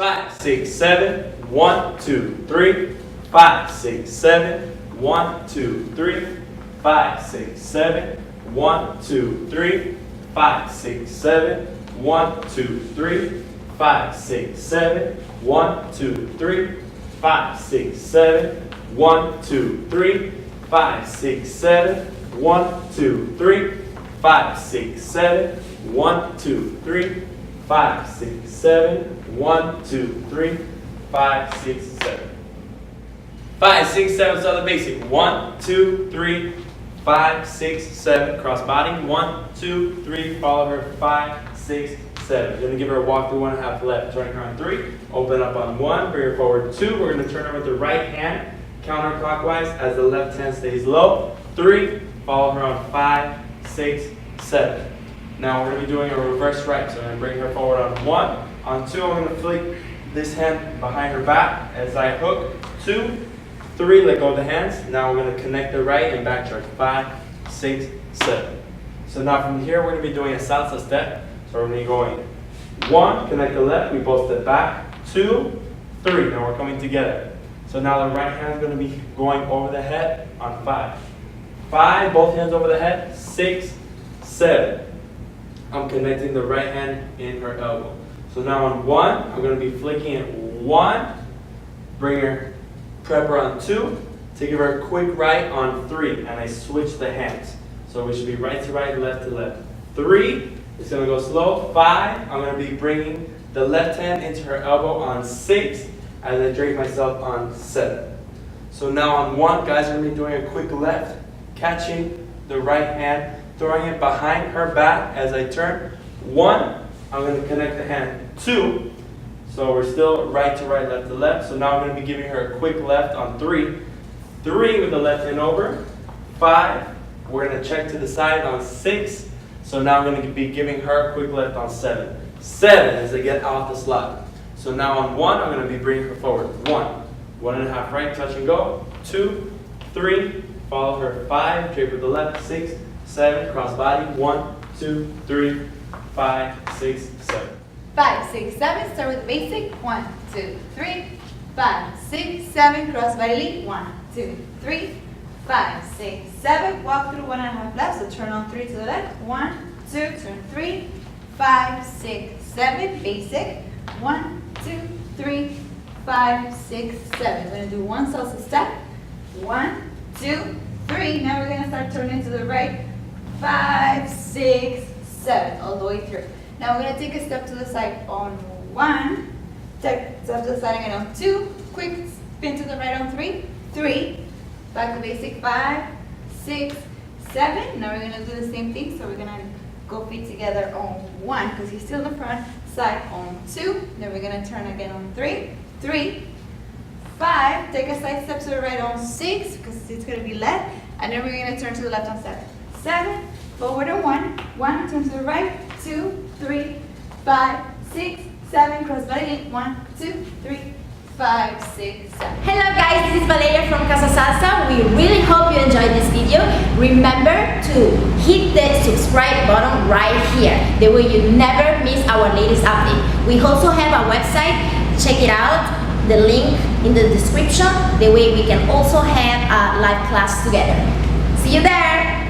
5, 6, 7. 1, 2, 3. 5, 6, 7. 1, 2, 3. 5, 6, 7. 1, 2, 3. 5, 6, 7. 1, 2, 3. 5, 6, 7. 1, 2, 3. 5, 6, 7. 1, 2, 3. 5, 6, 7. 1, 2, 3. 5, 6, 7. 1, 2, 3. 5, 6, 7. 1, 2, 3. 5, 6, 7. 5, 6, 7, so the basic. 1, 2, 3, 5, 6, 7. Cross body. 1, 2, 3. Follow her. 5, 6, 7. You're going to give her a walk through 1.5 left. Turning her on 3. Open up on 1. Bring her forward 2. We're going to turn her with the right hand counterclockwise as the left hand stays low. 3. Follow her on 5, 6, 7. Now we're going to be doing a reverse right. So I'm going to bring her forward on 1. On 2, I'm going to flick this hand behind her back as I hook. 2, 3, let go of the hands. Now we're going to connect the right and back charge. 5, 6, 7. So now from here, we're going to be doing a salsa step. So we're going to be going 1, connect the left, we both step back. 2, 3, now we're coming together. So now the right hand is going to be going over the head on 5. 5, both hands over the head. 6, 7. I'm connecting the right hand in her elbow. So now on 1, I'm going to be flicking it 1, bring her, prep her on 2, to give her a quick right on 3, and I switch the hands. So we should be right to right, left to left. 3, it's going to go slow. 5, I'm going to be bringing the left hand into her elbow on 6, and then drape myself on 7. So now on 1, guys are going to be doing a quick left, catching the right hand, throwing it behind her back as I turn. 1, I'm going to connect the hand. 2, so we're still right to right, left to left. So now I'm going to be giving her a quick left on 3. 3 with the left hand over. 5, we're going to check to the side on 6. So now I'm going to be giving her a quick left on 7. 7 as I get off the slot. So now on 1, I'm going to be bringing her forward. 1, 1.5 right, touch and go. 2, 3, follow her. 5, drape with the left. 6, 7, cross body. 1, 2, 3, 5, 6, 7. 5, 6, 7. Start with the basic. 1, 2, 3. 5, 6, 7. Cross body lead. 1, 2, 3. 5, 6, 7. Walk through 1.5 left. So turn on 3 to the left. 1, 2, turn 3. 5, 6, 7. Basic. 1, 2, 3. 5, 6, 7. We're going to do one salsa step. 1, 2, 3. Now we're going to start turning to the right. 5, 6, 7. All the way through. Now we're going to take a step to the side on 1. Step to the side again on 2. Quick spin to the right on 3. 3. Back to basic. 5, 6, 7. Now we're going to do the same thing. So we're going to go feet together on 1 because he's still in the front. Side on 2. Then we're going to turn again on 3. 3. 5. Take a side step to the right on 6 because it's going to be left. And then we're going to turn to the left on 7. 7. Forward on 1. 1. Turn to the right. 2, 3, 5, 6, 7. Cross body. 1, 2, 3, 5, 6, 7. Hello guys, this is Valeria from Casa Salsa. We really hope you enjoyed this video. Remember to hit the subscribe button right here. That way you never miss our latest update. We also have a website. Check it out. The link in the description. That way we can also have a live class together. See you there.